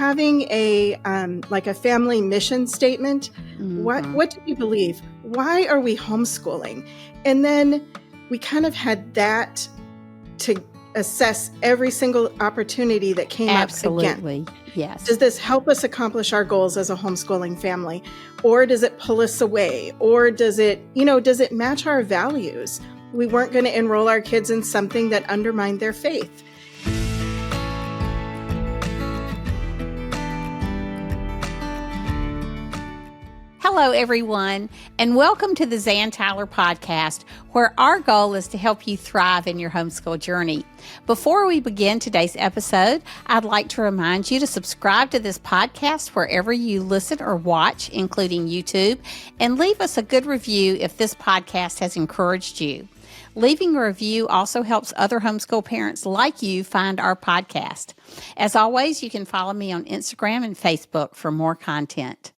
having a like a family mission statement. What do we believe? Why are we homeschooling? And then we kind of had that to assess every single opportunity that came up again. Absolutely, yes. Does this help us accomplish our goals as a homeschooling family? Or does it pull us away? Or does it match our values? We weren't going to enroll our kids in something that undermined their faith. Hello, everyone, and welcome to the Zan Tyler podcast, where our goal is to help you thrive in your homeschool journey. Before we begin today's episode, I'd like to remind you to subscribe to this podcast wherever you listen or watch, including YouTube, and leave us a good review if this podcast has encouraged you. Leaving a review also helps other homeschool parents like you find our podcast. As always, you can follow me on Instagram and Facebook for more content.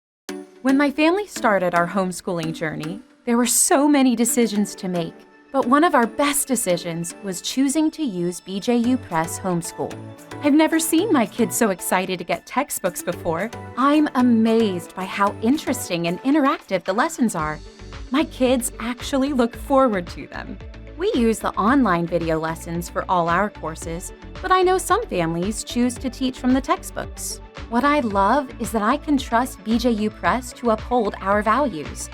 When my family started our homeschooling journey, there were so many decisions to make, but one of our best decisions was choosing to use BJU Press Homeschool. I've never seen my kids so excited to get textbooks before. I'm amazed by how interesting and interactive the lessons are. My kids actually look forward to them. We use the online video lessons for all our courses, but I know some families choose to teach from the textbooks. What I love is that I can trust BJU Press to uphold our values.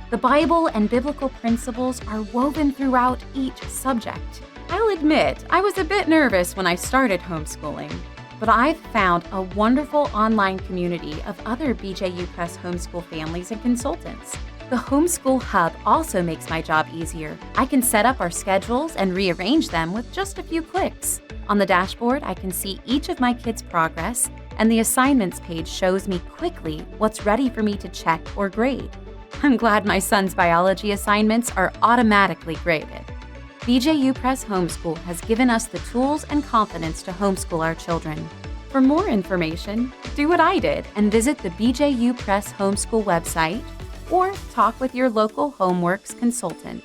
The Bible and biblical principles are woven throughout each subject. I'll admit, I was a bit nervous when I started homeschooling, but I've found a wonderful online community of other BJU Press homeschool families and consultants. The Homeschool Hub also makes my job easier. I can set up our schedules and rearrange them with just a few clicks. On the dashboard, I can see each of my kids' progress, and the assignments page shows me quickly what's ready for me to check or grade. I'm glad my son's biology assignments are automatically graded. BJU Press Homeschool has given us the tools and confidence to homeschool our children. For more information, do what I did and visit the BJU Press Homeschool website or talk with your local HomeWorks consultant.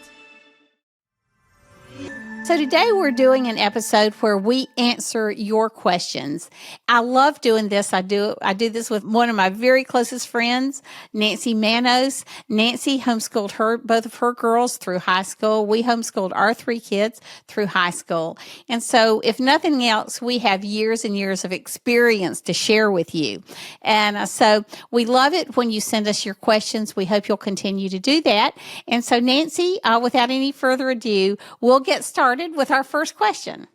So today we're doing an episode where we answer your questions. I love doing this. I do this with one of my very closest friends, Nancy Manos. Nancy homeschooled both of her girls through high school. We homeschooled our 3 kids through high school. And so if nothing else, we have years and years of experience to share with you. And so we love it when you send us your questions. We hope you'll continue to do that. And so Nancy, without any further ado, we'll get started with our first question.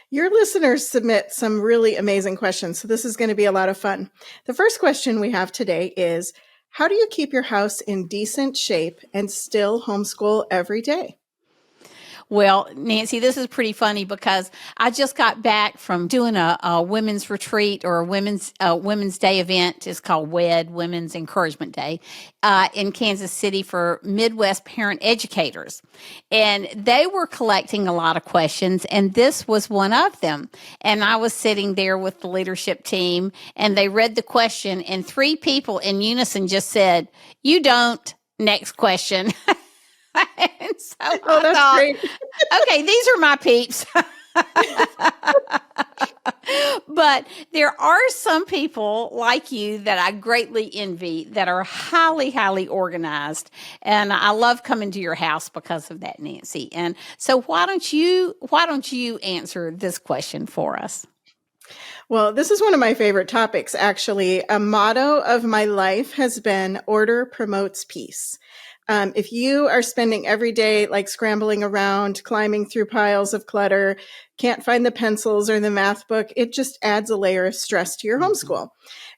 Your listeners submit some really amazing questions, so this is going to be a lot of fun. The first question we have today is, how do you keep your house in decent shape and still homeschool every day? Well, Nancy, this is pretty funny because I just got back from doing a women's retreat or a women's day event. It's called WED, Women's Encouragement Day, in Kansas City for Midwest parent educators. And they were collecting a lot of questions, and this was one of them. And I was sitting there with the leadership team, and they read the question, and 3 people in unison just said, "You don't." Next question. And so I thought, great. Okay, these are my peeps. But there are some people like you that I greatly envy that are highly, highly organized. And I love coming to your house because of that, Nancy. And so why don't you answer this question for us? Well, this is one of my favorite topics, actually. A motto of my life has been order promotes peace. If you are spending every day like scrambling around, climbing through piles of clutter, can't find the pencils or the math book, it just adds a layer of stress to your homeschool.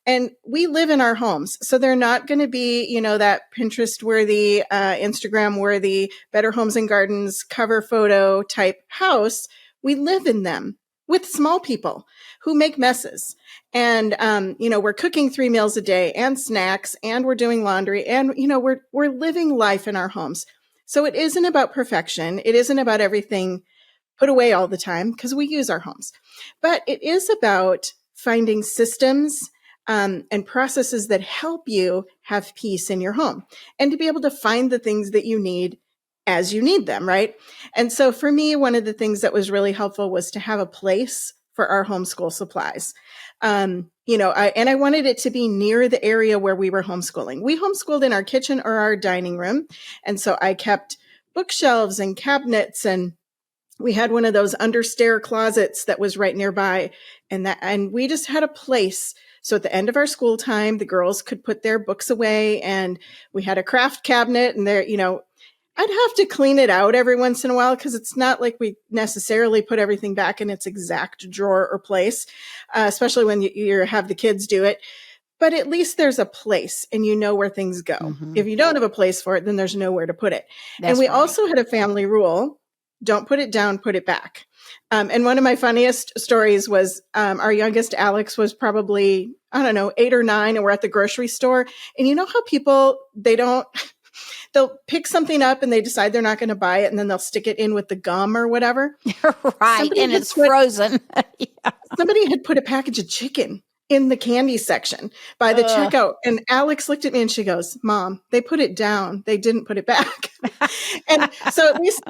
And we live in our homes, so they're not going to be, that Pinterest-worthy, Instagram-worthy, Better Homes and Gardens cover photo type house. We live in them with small people who make messes. And, we're cooking 3 meals a day and snacks, and we're doing laundry, and, we're living life in our homes. So it isn't about perfection. It isn't about everything put away all the time because we use our homes. But it is about finding systems and processes that help you have peace in your home and to be able to find the things that you need as you need them, right? And so for me, one of the things that was really helpful was to have a place for our homeschool supplies. I wanted it to be near the area where we were homeschooling. We homeschooled in our kitchen or our dining room. And so I kept bookshelves and cabinets, and we had one of those understair closets that was right nearby. And we just had a place. So at the end of our school time, the girls could put their books away, and we had a craft cabinet, and I'd have to clean it out every once in a while because it's not like we necessarily put everything back in its exact drawer or place, especially when you have the kids do it. But at least there's a place and you know where things go. Mm-hmm. If you don't have a place for it, then there's nowhere to put it. That's and we right. also had a family rule: don't put it down, put it back. And one of my funniest stories was our youngest, Alex, was probably, 8 or 9, and we're at the grocery store. And you know how people, they'll pick something up and they decide they're not going to buy it, and then they'll stick it in with the gum or whatever. Right. And it's frozen. Yeah. Somebody had put a package of chicken in the candy section by the checkout. And Alex looked at me and she goes, "Mom, they put it down. They didn't put it back." And so at least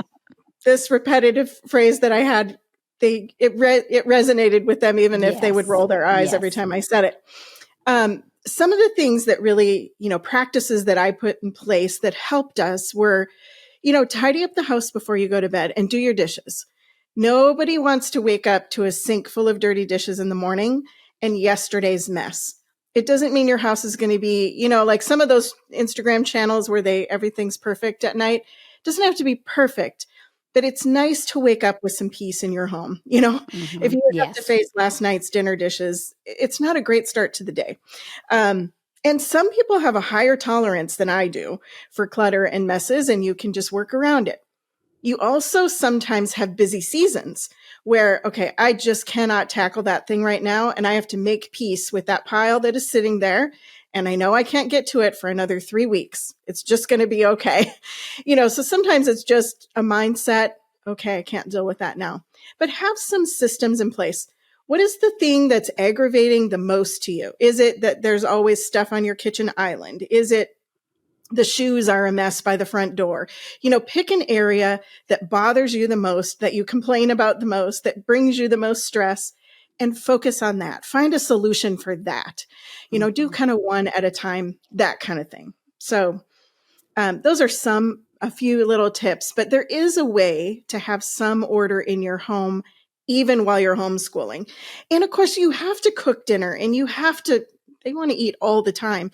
this repetitive phrase that I had, it resonated with them, even if they would roll their eyes every time I said it. Some of the things that really, practices that I put in place that helped us were, tidy up the house before you go to bed and do your dishes. Nobody wants to wake up to a sink full of dirty dishes in the morning and yesterday's mess. It doesn't mean your house is going to be, like some of those Instagram channels where everything's perfect at night. It doesn't have to be perfect, but it's nice to wake up with some peace in your home. Mm-hmm. If you have to face last night's dinner dishes, it's not a great start to the day. And some people have a higher tolerance than I do for clutter and messes, and you can just work around it. You also sometimes have busy seasons where, okay, I just cannot tackle that thing right now, and I have to make peace with that pile that is sitting there, and I know I can't get to it for another 3 weeks. It's just going to be okay. So sometimes it's just a mindset, okay, I can't deal with that now. But have some systems in place. What is the thing that's aggravating the most to you? Is it that there's always stuff on your kitchen island? Is it the shoes are a mess by the front door? Pick an area that bothers you the most, that you complain about the most, that brings you the most stress, and focus on that. Find a solution for that. Do kind of one at a time, that kind of thing. So those are a few little tips, but there is a way to have some order in your home, even while you're homeschooling. And of course, you have to cook dinner, and they want to eat all the time.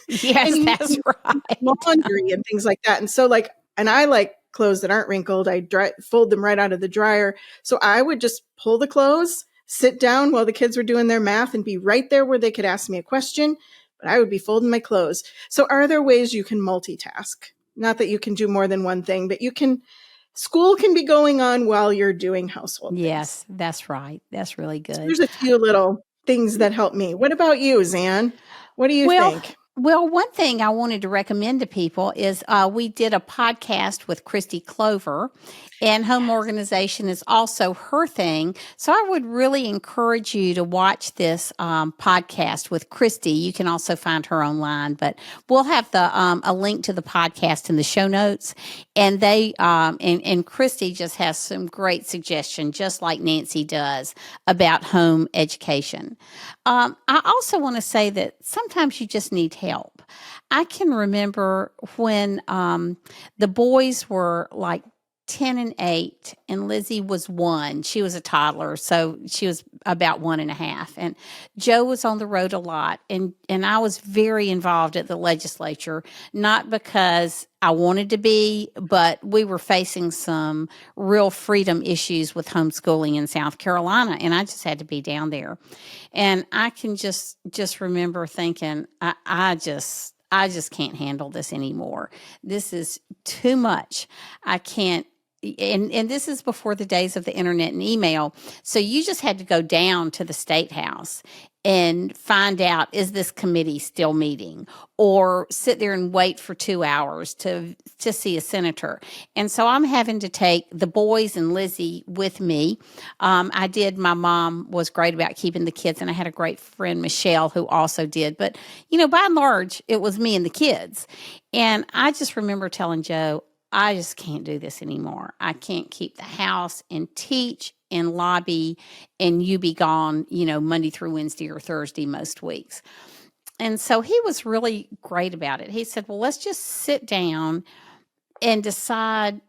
Yes, that's right. Laundry and things like that. And so and I like clothes that aren't wrinkled. I fold them right out of the dryer. So I would just pull the clothes, sit down while the kids were doing their math, and be right there where they could ask me a question, but I would be folding my clothes. So are there ways you can multitask? Not that you can do more than one thing, but school can be going on while you're doing household Yes, things. that's right. That's really good. There's a few little things that help me. What about you, Zan? What do you think? Well, one thing I wanted to recommend to people is we did a podcast with Christy Clover, and home organization is also her thing. So I would really encourage you to watch this podcast with Christy. You can also find her online, but we'll have a link to the podcast in the show notes. And and Christy just has some great suggestions, just like Nancy does, about home education. I also want to say that sometimes you just need help. I can remember when the boys were like 10 and 8, and Lizzie was 1. She was a toddler, so she was about 1.5. And Joe was on the road a lot, and I was very involved at the legislature, not because I wanted to be, but we were facing some real freedom issues with homeschooling in South Carolina, and I just had to be down there. And I can just remember thinking, I just can't handle this anymore. This is too much. I can't. And this is before the days of the internet and email. So you just had to go down to the State House and find out, is this committee still meeting? Or sit there and wait for 2 hours to see a senator. And so I'm having to take the boys and Lizzie with me. My mom was great about keeping the kids, and I had a great friend, Michelle, who also did. But, by and large, it was me and the kids. And I just remember telling Joe, I just can't do this anymore. I can't keep the house and teach and lobby, and you be gone, Monday through Wednesday or Thursday most weeks. And so he was really great about it. He said, well, let's just sit down and decide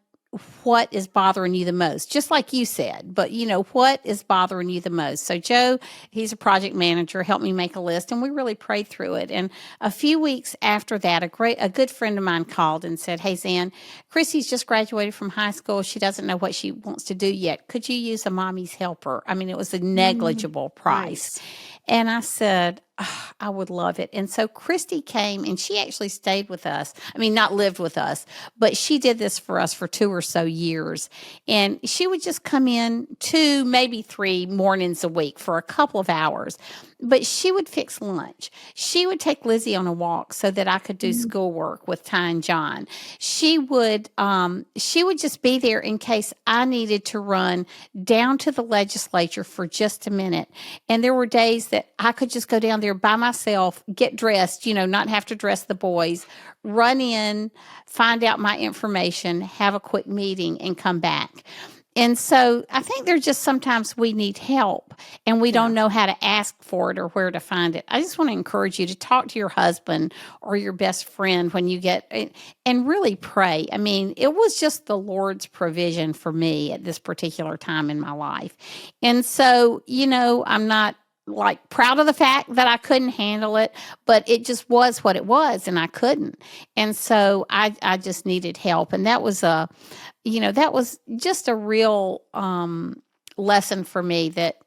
what is bothering you the most, just like you said. But, what is bothering you the most? So Joe, he's a project manager, helped me make a list, and we really prayed through it. And a few weeks after that, a good friend of mine called and said, hey, Zan, Chrissy's just graduated from high school. She doesn't know what she wants to do yet. Could you use a mommy's helper? I mean, it was a negligible price. Nice. And I said, oh, I would love it. And so Christy came and she actually stayed with us. I mean, not lived with us, but she did this for us for 2 or so years. And she would just come in 2, maybe 3 mornings a week for a couple of hours. But she would fix lunch. She would take Lizzie on a walk so that I could do schoolwork with Ty and John. She would just be there in case I needed to run down to the legislature for just a minute. And there were days that I could just go down there by myself, get dressed, not have to dress the boys, run in, find out my information, have a quick meeting, and come back. And so I think there's just sometimes we need help and we don't know how to ask for it or where to find it. I just want to encourage you to talk to your husband or your best friend when you get, and really pray. I mean, it was just the Lord's provision for me at this particular time in my life. And so, I'm not like proud of the fact that I couldn't handle it, but it just was what it was and I couldn't. And so I just needed help. And that was that was just a real lesson for me that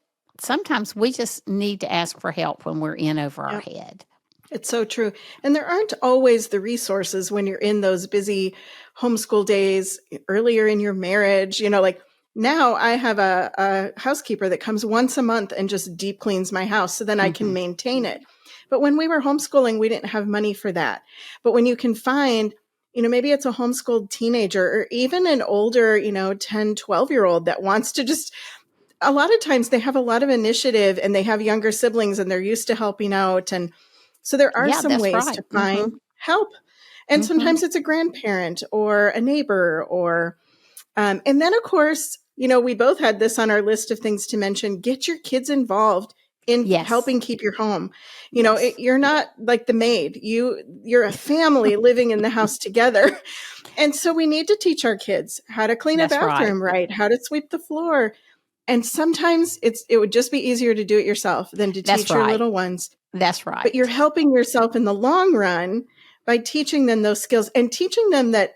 sometimes we just need to ask for help when we're in over our head. It's so true. And there aren't always the resources when you're in those busy homeschool days earlier in your marriage, like now I have a housekeeper that comes once a month and just deep cleans my house so then I can maintain it. But when we were homeschooling, we didn't have money for that. But when you can find, maybe it's a homeschooled teenager or even an older, 10, 12-year-old that wants to just, a lot of times they have a lot of initiative and they have younger siblings and they're used to helping out. And so there are some ways to find help. And sometimes it's a grandparent or a neighbor or, and then of course, we both had this on our list of things to mention, get your kids involved in helping keep your home. You're not like the maid. You're a family living in the house together. And so we need to teach our kids how to clean a bathroom right, how to sweep the floor. And sometimes it would just be easier to do it yourself than to teach your little ones. That's right. But you're helping yourself in the long run by teaching them those skills and teaching them that,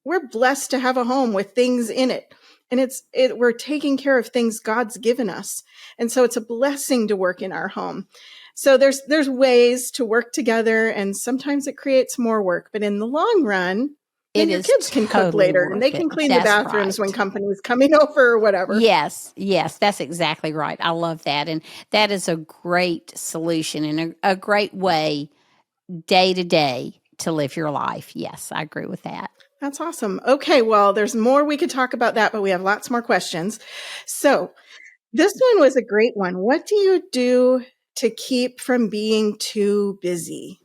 we're blessed to have a home with things in it. And we're taking care of things God's given us. And so it's a blessing to work in our home. So there's ways to work together and sometimes it creates more work, but in the long run, your kids can cook later and they can clean the bathrooms when company's coming over or whatever. Yes, that's exactly right. I love that. And that is a great solution and a great way day to day to live your life. Yes, I agree with that. That's awesome. Okay, well, there's more we could talk about that, but we have lots more questions. So this one was a great one. What do you do to keep from being too busy?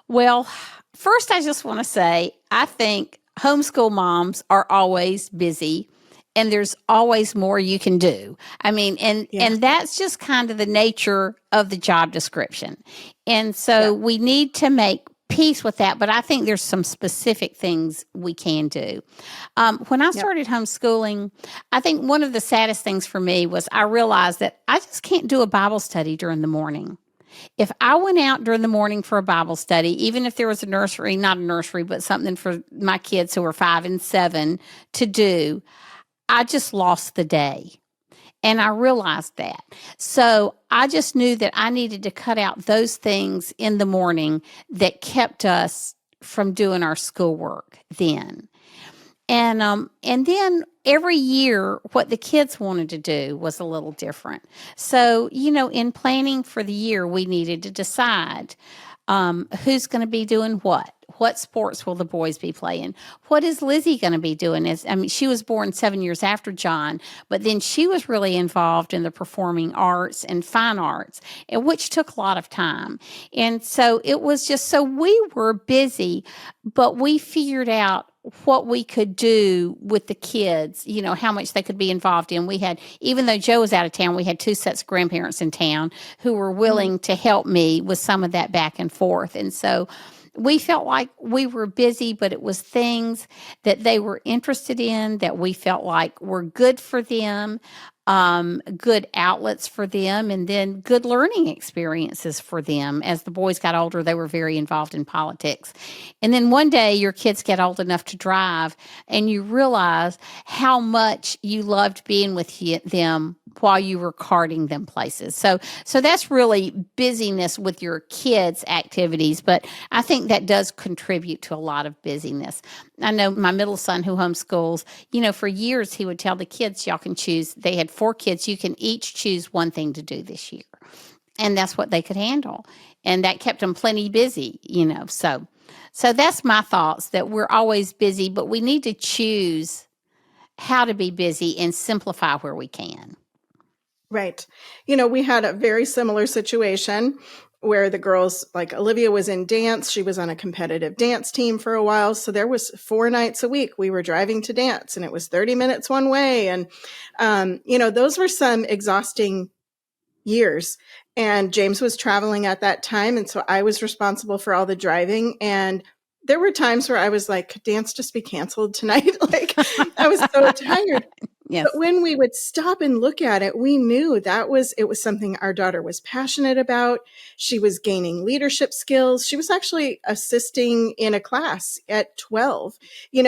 Well, first, I just want to say, I think homeschool moms are always busy and there's always more you can do. I mean, and that's just kind of the nature of the job description. And so we need to make peace with that, but I think there's some specific things we can do. When I started homeschooling, I think one of the saddest things for me was I realized that I just can't do a Bible study during the morning. If I went out during the morning for a Bible study, even if there was a nursery, not a nursery, but something for my kids who were 5 and 7 to do, I just lost the day. And I realized that. So I just knew that I needed to cut out those things in the morning that kept us from doing our schoolwork then. And then every year, what the kids wanted to do was a little different. So, in planning for the year, we needed to decide who's going to be doing what. What sports will the boys be playing? What is Lizzie going to be doing? She was born 7 years after John, but then she was really involved in the performing arts and fine arts, which took a lot of time. And so it was just, so we were busy, but we figured out what we could do with the kids, how much they could be involved in. We had, even though Joe was out of town, we had 2 sets of grandparents in town who were willing to help me with some of that back and forth. And so we felt like we were busy, but it was things that they were interested in that we felt like were good for them, good outlets for them, and then good learning experiences for them. As the boys got older, they were very involved in politics. And then one day your kids get old enough to drive and you realize how much you loved being with them while you were carting them places. So that's really busyness with your kids' activities, but I think that does contribute to a lot of busyness. I know my middle son who homeschools, for years he would tell the kids, y'all can choose. They had 4 kids. You can each choose one thing to do this year. And that's what they could handle. And that kept them plenty busy, So that's my thoughts, that we're always busy, but we need to choose how to be busy and simplify where we can. Right. We had a very similar situation where the girls, like Olivia was in dance. She was on a competitive dance team for a while. So there was 4 nights a week we were driving to dance, and it was 30 minutes one way. And, those were some exhausting years. And James was traveling at that time. And so I was responsible for all the driving. And there were times where I was like, could dance just be canceled tonight? Like, I was so tired. Yes. But when we would stop and look at it, we knew it was something our daughter was passionate about. She was gaining leadership skills. She was actually assisting in a class at 12,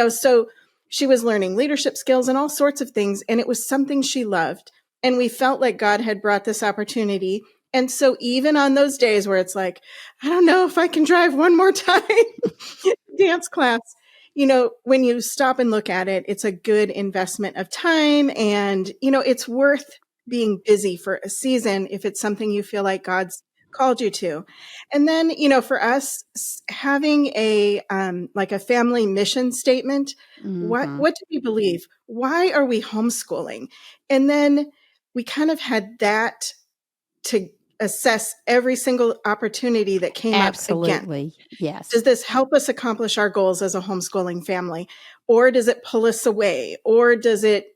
so she was learning leadership skills and all sorts of things. And it was something she loved. And we felt like God had brought this opportunity. And so even on those days where it's like, I don't know if I can drive one more time, dance class, when you stop and look at it, it's a good investment of time. And, it's worth being busy for a season if it's something you feel like God's called you to. And then, for us, having a family mission statement, what do we believe? Why are we homeschooling? And then we kind of had that to assess every single opportunity that came up again. Absolutely. Yes. Does this help us accomplish our goals as a homeschooling family? Or does it pull us away? Or does it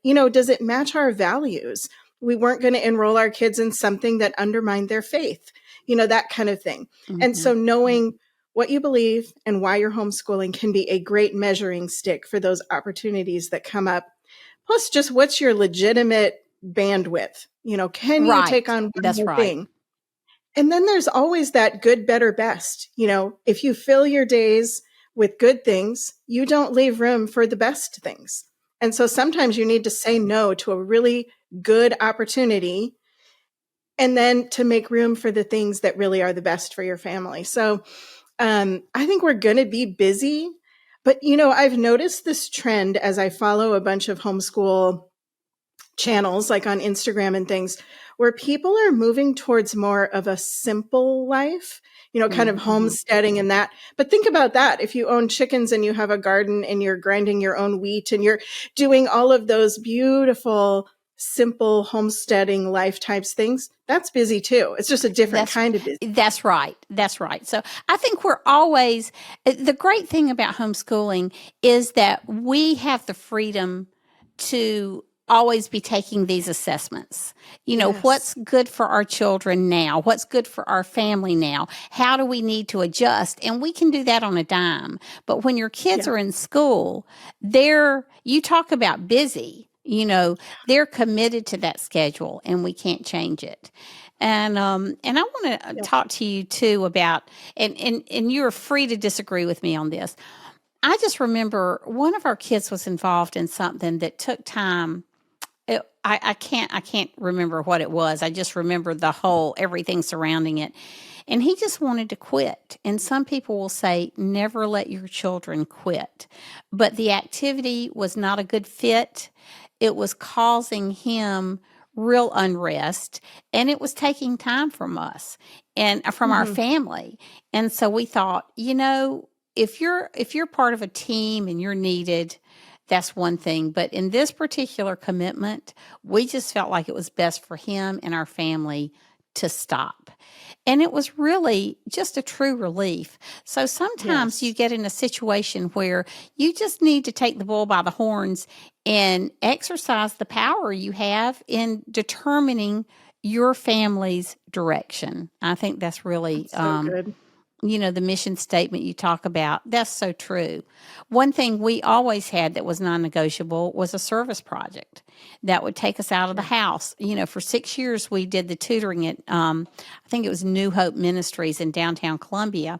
match our values? We weren't going to enroll our kids in something that undermined their faith, that kind of thing. And so knowing what you believe and why you're homeschooling can be a great measuring stick for those opportunities that come up. Plus, just what's your legitimate bandwidth? Can you take on one more thing? And then there's always that good, better, best. If you fill your days with good things, you don't leave room for the best things. And so sometimes you need to say no to a really good opportunity and then to make room for the things that really are the best for your family. So I think we're going to be busy. But, I've noticed this trend as I follow a bunch of homeschool channels like on Instagram and things, where people are moving towards more of a simple life, kind of homesteading and that. But think about that. If you own chickens and you have a garden and you're grinding your own wheat and you're doing all of those beautiful, simple homesteading life types things, that's busy too. It's just a different kind of busy. That's right. That's right. So I think the great thing about homeschooling is that we have the freedom to always be taking these assessments. What's good for our children now? What's good for our family now? How do we need to adjust? And we can do that on a dime. But when your kids are in school, you talk about busy, they're committed to that schedule and we can't change it. And I want to talk to you too about, and you're free to disagree with me on this. I just remember one of our kids was involved in something that took time. I can't remember what it was. I just remember everything surrounding it. And he just wanted to quit. And some people will say, never let your children quit. But the activity was not a good fit. It was causing him real unrest, and it was taking time from us and from our family. And so we thought, if you're part of a team and you're needed, that's one thing. But in this particular commitment, we just felt like it was best for him and our family to stop. And it was really just a true relief. So sometimes you Yes. get in a situation where you just need to take the bull by the horns and exercise the power you have in determining your family's direction. I think that's really That's so good. the mission statement you talk about, that's so true. One thing we always had that was non negotiable was a service project that would take us out of the Yeah. house. For 6 years, we did the tutoring at, I think it was New Hope Ministries in downtown Columbia.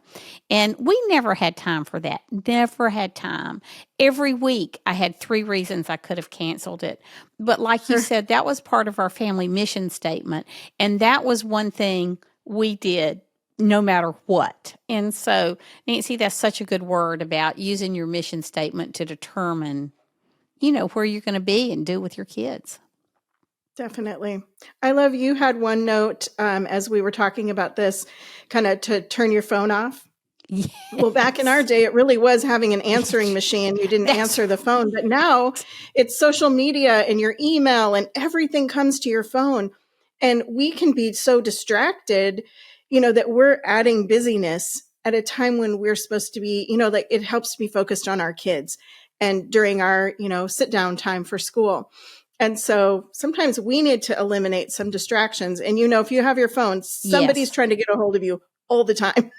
And we never had time for that. Never had time. Every week, I had 3 reasons I could have canceled it. But like you said, that was part of our family mission statement. And that was one thing we did no matter what. And so, Nancy, that's such a good word about using your mission statement to determine, where you're going to be and do with your kids. Definitely. I love you had one note as we were talking about this, kind of to turn your phone off. Well, back in our Yes. day, it really was having an answering machine. You didn't That's answer the phone, but now it's social media and your email and everything comes to your phone. And we can be so distracted, that we're adding busyness at a time when we're supposed to be, like it helps me focused on our kids and during our, sit down time for school. And so sometimes we need to eliminate some distractions. And, if you have your phone, somebody's yes. trying to get a hold of you all the time.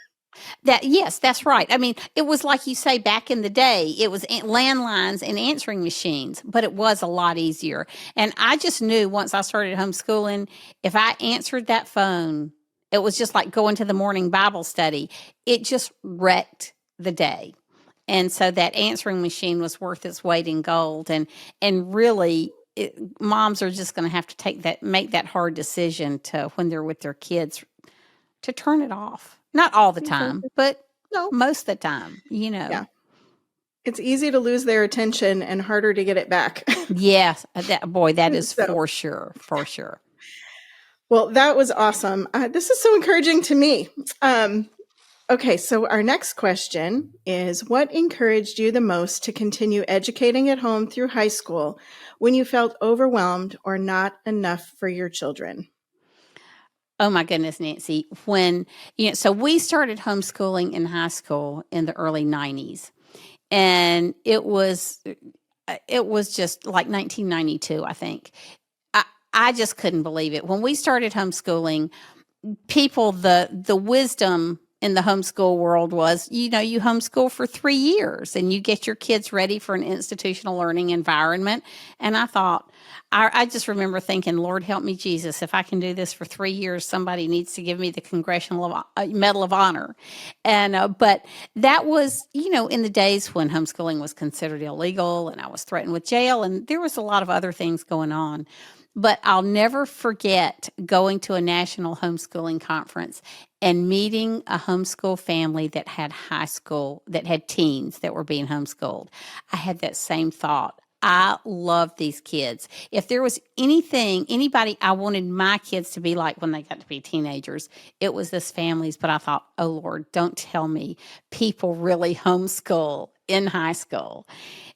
Yes, that's right. I mean, it was like you say back in the day, it was landlines and answering machines, but it was a lot easier. And I just knew once I started homeschooling, if I answered that phone, it was just like going to the morning Bible study. It just wrecked the day. And so that answering machine was worth its weight in gold. And really, moms are just going to have to make that hard decision to when they're with their kids to turn it off. Not all the Be time, focused. but No. most of the time, Yeah. It's easy to lose their attention and harder to get it back. Yes, that is So, for sure, for sure. well, that was awesome. This is so encouraging to me. Okay, so our next question is what encouraged you the most to continue educating at home through high school when you felt overwhelmed or not enough for your children? Oh my goodness, Nancy. So we started homeschooling in high school in the early 90s. And it was just like 1992, I think. I just couldn't believe it. When we started homeschooling, the wisdom in the homeschool world was, you homeschool for 3 years and you get your kids ready for an institutional learning environment. And I just remember thinking, Lord, help me, Jesus, if I can do this for 3 years, somebody needs to give me the Congressional Medal of Honor. But that was, in the days when homeschooling was considered illegal and I was threatened with jail and there was a lot of other things going on. But I'll never forget going to a national homeschooling conference and meeting a homeschool family that had teens that were being homeschooled. I had that same thought. I love these kids. If there was anybody I wanted my kids to be like when they got to be teenagers, it was this family's. But I thought, oh Lord, don't tell me people really homeschool in high school.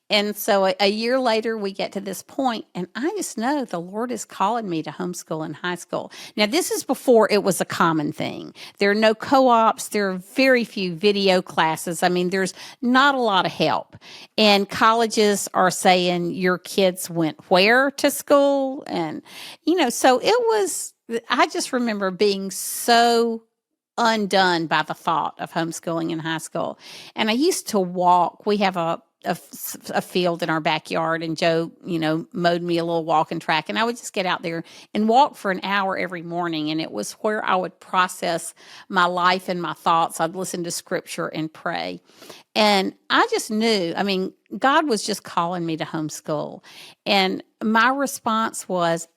And so a year later, we get to this point, and I just know the Lord is calling me to homeschool in high school. Now, this is before it was a common thing. There are no co-ops. There are very few video classes. I mean, there's not a lot of help. And colleges are saying your kids went where to school? And, so I just remember being so undone by the thought of homeschooling in high school. And I used to walk. We have a field in our backyard, and Joe, mowed me a little walking track, and I would just get out there and walk for an hour every morning. And it was where I would process my life and my thoughts. I'd listen to scripture and pray. And I just knew, God was just calling me to homeschool. And my response was,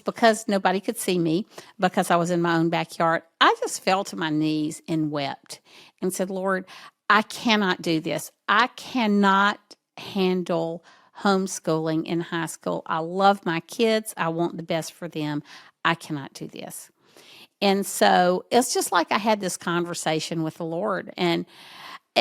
because nobody could see me, because I was in my own backyard, I just fell to my knees and wept and said, Lord, I cannot do this. I cannot handle homeschooling in high school. I love my kids. I want the best for them. I cannot do this. And so it's just like I had this conversation with the Lord. And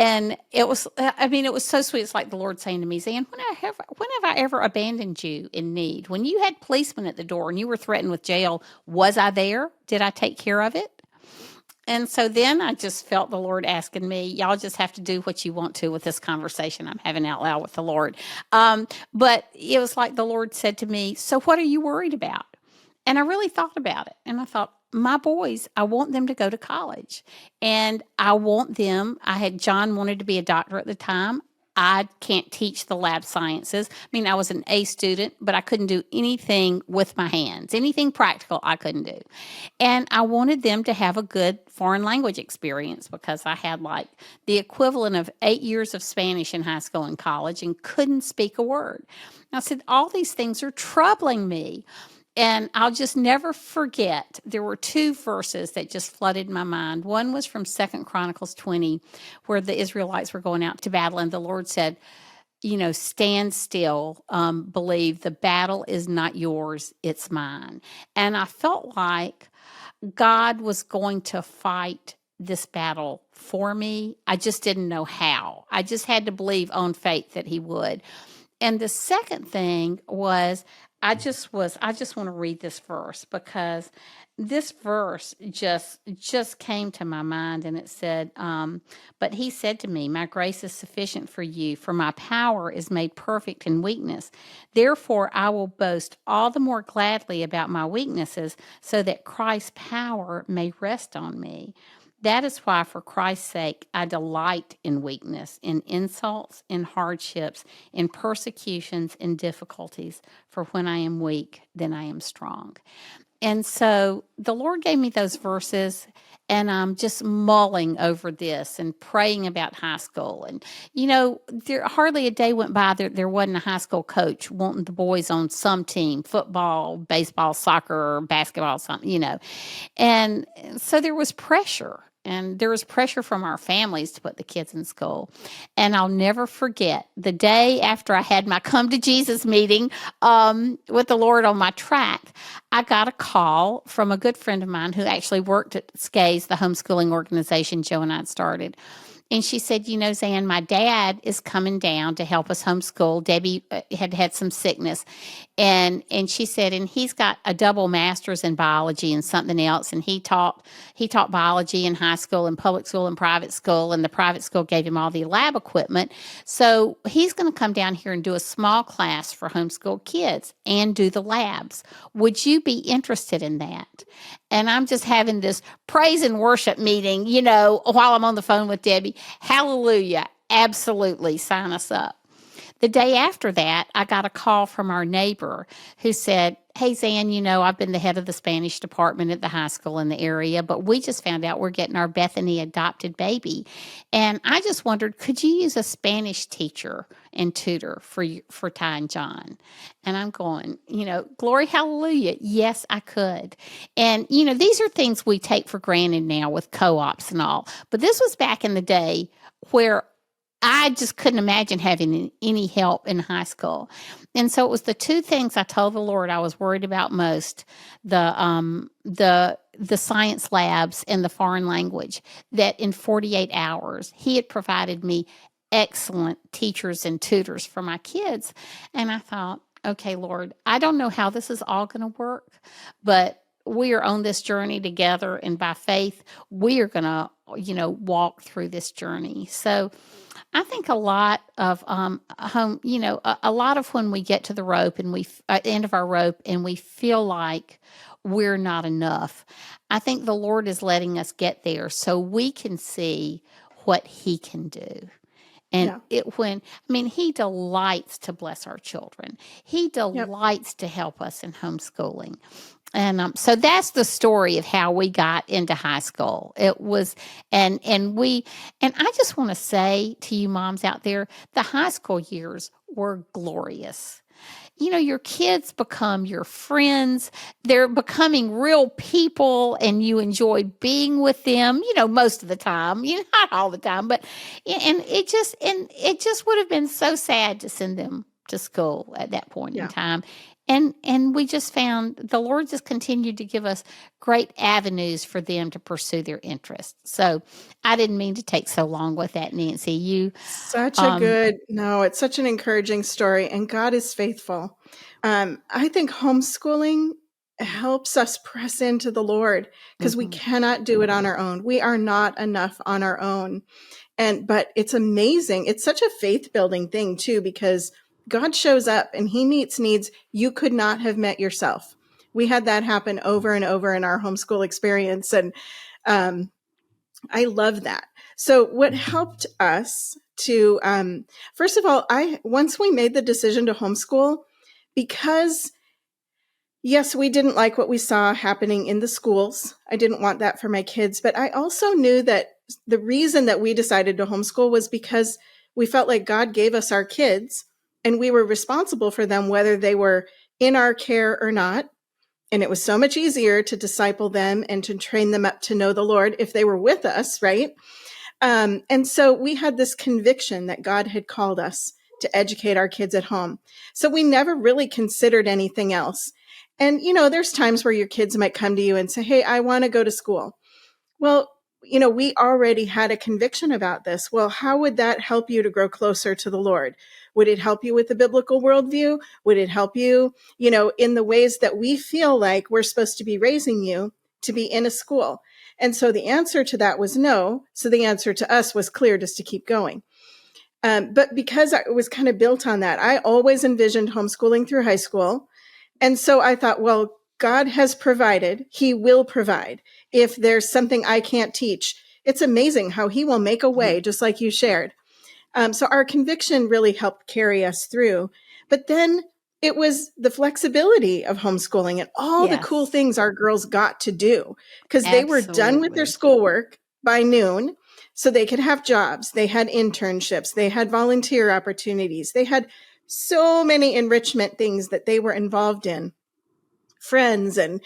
And it was, I mean, it was so sweet. It's like the Lord saying to me, Zan, when have I ever abandoned you in need? When you had policemen at the door and you were threatened with jail, was I there? Did I take care of it? And so then I just felt the Lord asking me, y'all just have to do what you want to with this conversation I'm having out loud with the Lord. But it was like the Lord said to me, so what are you worried about? And I really thought about it. And I thought, my boys, I want them to go to college. And I want them, John wanted to be a doctor at the time. I can't teach the lab sciences. I mean, I was an A student, but I couldn't do anything with my hands. Anything practical, I couldn't do. And I wanted them to have a good foreign language experience because I had like the equivalent of 8 years of Spanish in high school and college and couldn't speak a word. I said, all these things are troubling me. And I'll just never forget, there were two verses that just flooded my mind. One was from 2 Chronicles 20, where the Israelites were going out to battle, and the Lord said, stand still, believe the battle is not yours, it's mine. And I felt like God was going to fight this battle for me. I just didn't know how. I just had to believe on faith that he would. And the second thing was, I just want to read this verse because this verse just came to my mind, and it said, but he said to me, my grace is sufficient for you, for my power is made perfect in weakness. Therefore, I will boast all the more gladly about my weaknesses so that Christ's power may rest on me. That is why, for Christ's sake, I delight in weakness, in insults, in hardships, in persecutions, in difficulties. For when I am weak, then I am strong. And so the Lord gave me those verses, and I'm just mulling over this and praying about high school. And, there hardly a day went by that there wasn't a high school coach wanting the boys on some team, football, baseball, soccer, basketball, something, And so there was pressure. And there was pressure from our families to put the kids in school. And I'll never forget the day after I had my come to Jesus meeting with the Lord on my track, I got a call from a good friend of mine who actually worked at SCAES, the homeschooling organization Joe and I had started. And she said, Zan, my dad is coming down to help us homeschool. Debbie had some sickness. And she said, and he's got a double master's in biology and something else. And he taught biology in high school and public school and private school. And the private school gave him all the lab equipment. So he's going to come down here and do a small class for homeschool kids and do the labs. Would you be interested in that? And I'm just having this praise and worship meeting, while I'm on the phone with Debbie. Hallelujah. Absolutely. Sign us up. The day after that, I got a call from our neighbor who said, hey, Zan, I've been the head of the Spanish department at the high school in the area, but we just found out we're getting our Bethany adopted baby. And I just wondered, could you use a Spanish teacher and tutor for Ty and John? And I'm going, glory, hallelujah. Yes, I could. And, these are things we take for granted now with co-ops and all. But this was back in the day where I just couldn't imagine having any help in high school. And so it was the two things I told the Lord I was worried about most, the science labs and the foreign language, that in 48 hours, he had provided me excellent teachers and tutors for my kids. And I thought, okay, Lord, I don't know how this is all going to work, but we are on this journey together. And by faith, we are going to, walk through this journey. So I think a lot of a lot of when we get to the rope and at the end of our rope and we feel like we're not enough, I think the Lord is letting us get there so we can see what he can do. And he delights to bless our children. He delights to help us in homeschooling. And so that's the story of how we got into high school. It was, and I just want to say to you moms out there, the high school years were glorious. Your kids become your friends. They're becoming real people and you enjoy being with them, most of the time, not all the time, but, and it just would have been so sad to send them to school at that point in time. And we just found the Lord just continued to give us great avenues for them to pursue their interests. So I didn't mean to take so long with that, Nancy. Such a Um, good, no, it's such an encouraging story, and God is faithful. I think homeschooling helps us press into the Lord because we mhm. cannot do it on our own. We are not enough on our own. But it's amazing. It's such a faith building thing too, because God shows up and he meets needs you could not have met yourself. We had that happen over and over in our homeschool experience. And um, I love that. So what helped us to, first of all, once we made the decision to homeschool, because yes, we didn't like what we saw happening in the schools. I didn't want that for my kids, but I also knew that the reason that we decided to homeschool was because we felt like God gave us our kids and we were responsible for them, whether they were in our care or not. And it was so much easier to disciple them and to train them up to know the Lord if they were with us, right? And so we had this conviction that God had called us to educate our kids at home. So we never really considered anything else. And, there's times where your kids might come to you and say, hey, I want to go to school. Well, we already had a conviction about this. Well, how would that help you to grow closer to the Lord? Would it help you with the biblical worldview? Would it help you, in the ways that we feel like we're supposed to be raising you to be in a school? And so the answer to that was no. So the answer to us was clear, just to keep going. But because it was kind of built on that, I always envisioned homeschooling through high school. And so I thought, well, God has provided, he will provide. If there's something I can't teach, it's amazing how he will make a way, just like you shared. So our conviction really helped carry us through. But then it was the flexibility of homeschooling and all the cool Yes, things our girls got to do because they were done with their absolutely. schoolwork by noon. So they could have jobs. They had internships. They had volunteer opportunities. They had so many enrichment things that they were involved in, friends. And,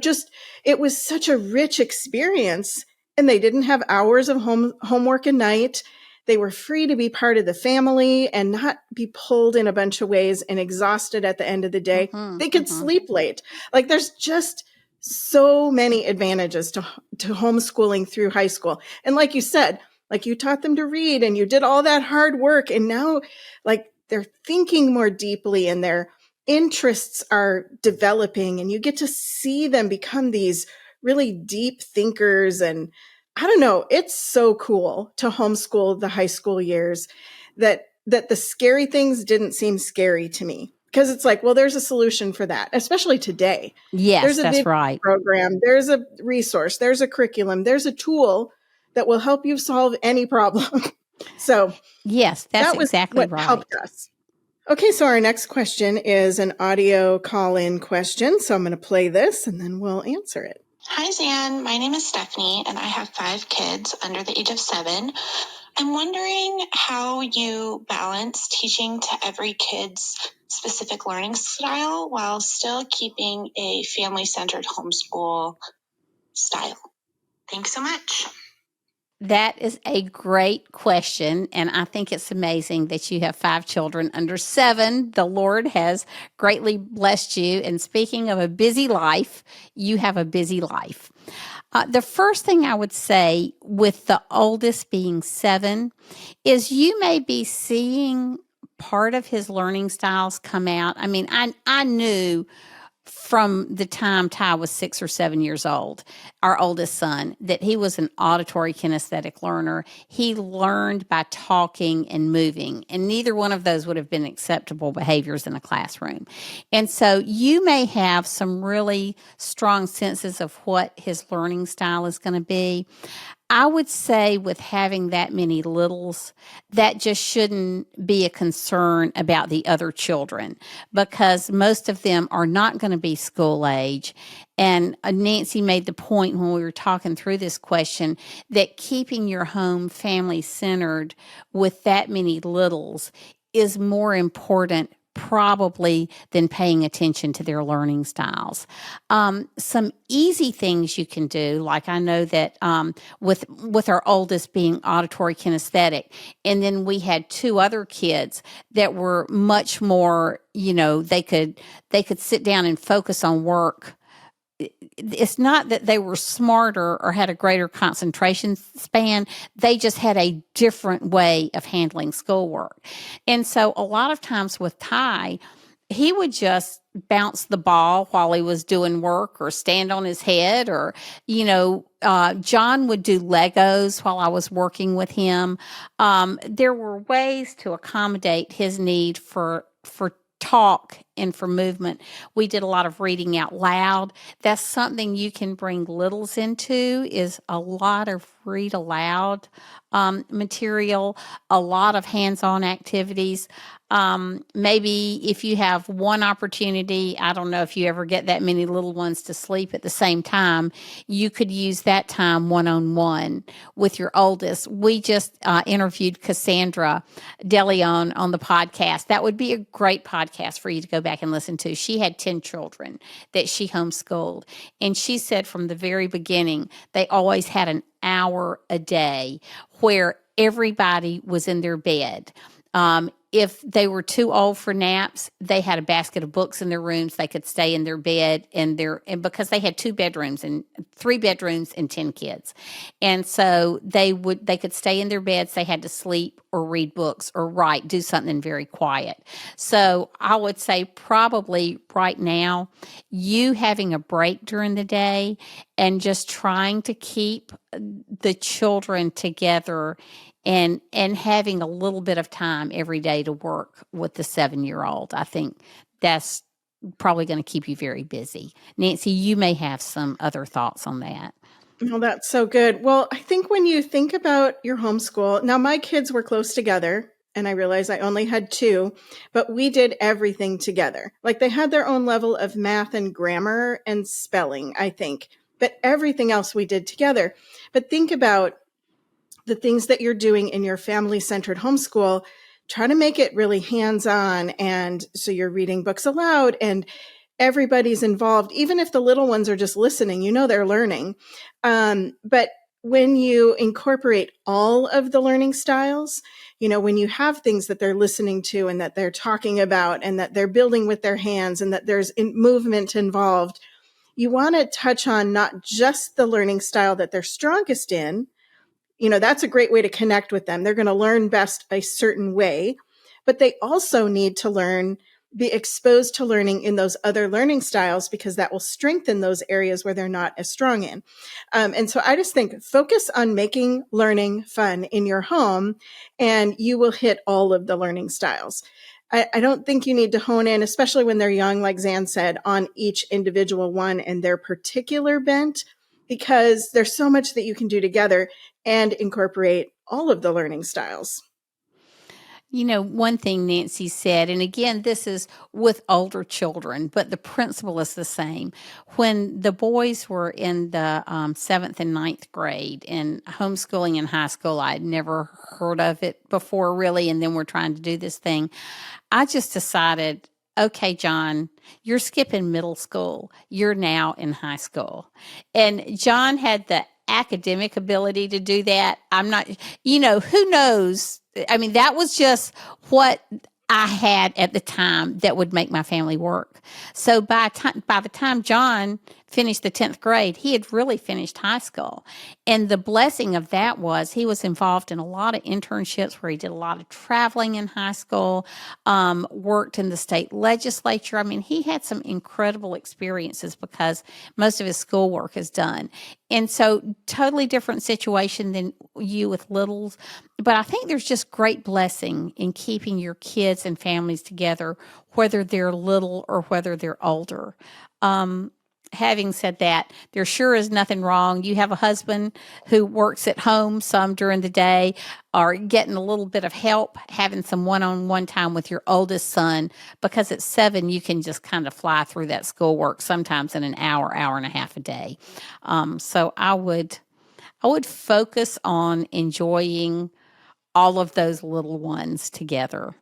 just it was such a rich experience. And they didn't have hours of homework at night. They were free to be part of the family and not be pulled in a bunch of ways and exhausted at the end of the day. Hmm. They could sleep late. Like there's just so many advantages to homeschooling through high school. And like you said, like you taught them to read and you did all that hard work. And now like they're thinking more deeply and their interests are developing and you get to see them become these really deep thinkers. And I don't know, it's so cool to homeschool the high school years that the scary things didn't seem scary to me because it's like, well, there's a solution for that, especially today. Yes, There's a that's video right. program, there's a resource, there's a curriculum, there's a tool that will help you solve any problem. So Yes, that's that was exactly what helped right. us. Okay, so our next question is an audio call-in question. So I'm going to play this and then we'll answer it. Hi, Zan. My name is Stephanie, and I have 5 kids under the age of 7. I'm wondering how you balance teaching to every kid's specific learning style while still keeping a family-centered homeschool style. Thanks so much. That is a great question. And I think it's amazing that you have 5 children under 7. The Lord has greatly blessed you. And speaking of a busy life, you have a busy life. The first thing I would say with the oldest being 7 is you may be seeing part of his learning styles come out. I mean, I knew from the time Ty was 6 or 7 years old, our oldest son, that he was an auditory kinesthetic learner. He learned by talking and moving, and neither one of those would have been acceptable behaviors in a classroom. And so you may have some really strong senses of what his learning style is going to be. I would say with having that many littles, that just shouldn't be a concern about the other children because most of them are not going to be school age. And Nancy made the point when we were talking through this question that keeping your home family centered with that many littles is more important probably than paying attention to their learning styles. Some easy things you can do, like I know that with our oldest being auditory kinesthetic, and then we had two other kids that were much more, they could sit down and focus on work. It's not that they were smarter or had a greater concentration span. They just had a different way of handling schoolwork. And so a lot of times with Ty, he would just bounce the ball while he was doing work or stand on his head or, John would do Legos while I was working with him. There were ways to accommodate his need for talk and for movement. We did a lot of reading out loud. That's something you can bring littles into, is a lot of read aloud material, a lot of hands-on activities. Maybe if you have one opportunity, I don't know if you ever get that many little ones to sleep at the same time, you could use that time one-on-one with your oldest. We just interviewed Cassandra DeLeon on the podcast. That would be a great podcast for you to go back and listen to. She had 10 children that she homeschooled. And she said from the very beginning, they always had an hour a day where everybody was in their bed. If they were too old for naps, they had a basket of books in their rooms. They could stay in their bed and because they had 3 bedrooms and 10 kids. And so they could stay in their beds. They had to sleep or read books or write, do something very quiet. So I would say probably right now, you having a break during the day and just trying to keep the children together and having a little bit of time every day to work with the 7-year-old. I think that's probably going to keep you very busy. Nancy, you may have some other thoughts on that. Well, that's so good. Well, I think when you think about your homeschool, now my kids were close together and I realized I only had 2, but we did everything together. Like they had their own level of math and grammar and spelling, I think, but everything else we did together. But think about the things that you're doing in your family-centered homeschool. Try to make it really hands-on. And so you're reading books aloud and everybody's involved, even if the little ones are just listening, they're learning. But when you incorporate all of the learning styles, when you have things that they're listening to and that they're talking about and that they're building with their hands and that there's movement involved, you want to touch on not just the learning style that they're strongest in. That's a great way to connect with them. They're going to learn best a certain way, but they also need to be exposed to learning in those other learning styles because that will strengthen those areas where they're not as strong in. And so I just think focus on making learning fun in your home and you will hit all of the learning styles. I don't think you need to hone in, especially when they're young, like Zan said, on each individual one and their particular bent, because there's so much that you can do together and incorporate all of the learning styles. One thing Nancy said, and again, this is with older children, but the principle is the same. When the boys were in the 7th and 9th grade and homeschooling in high school, I had never heard of it before really, and then we're trying to do this thing. I just decided, okay, John, you're skipping middle school. You're now in high school. And John had the academic ability to do that. I'm not, who knows? I mean, that was just what I had at the time that would make my family work. So by the time John finished the 10th grade, he had really finished high school. And the blessing of that was he was involved in a lot of internships where he did a lot of traveling in high school, worked in the state legislature. I mean, he had some incredible experiences because most of his schoolwork is done. And so totally different situation than you with littles. But I think there's just great blessing in keeping your kids and families together, whether they're little or whether they're older. Having said that, there sure is nothing wrong. You have a husband who works at home some during the day, or getting a little bit of help, having some one-on-one time with your oldest son, because at 7, you can just kind of fly through that schoolwork sometimes in an hour and a half a day. So I would focus on enjoying all of those little ones together.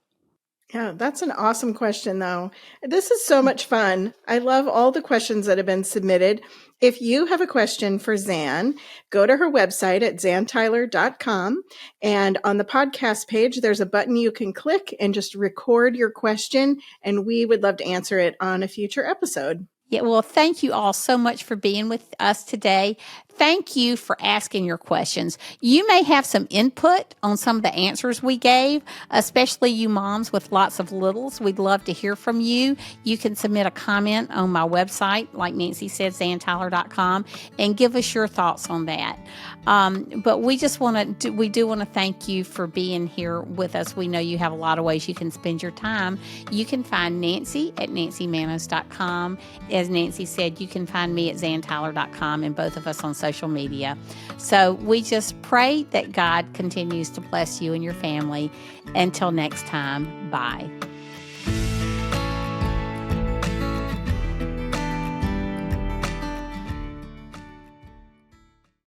Yeah, that's an awesome question, though. This is so much fun. I love all the questions that have been submitted. If you have a question for Zan, go to her website at zantyler.com. And on the podcast page, there's a button you can click and just record your question. And we would love to answer it on a future episode. Yeah, well, thank you all so much for being with us today. Thank you for asking your questions. You may have some input on some of the answers we gave, especially you moms with lots of littles. We'd love to hear from you. You can submit a comment on my website, like Nancy said, zantyler.com, and give us your thoughts on that. But we just we do want to thank you for being here with us. We know you have a lot of ways you can spend your time. You can find Nancy at nancymanos.com. As Nancy said, you can find me at zantyler.com and both of us on social media. So we just pray that God continues to bless you and your family. Until next time, bye.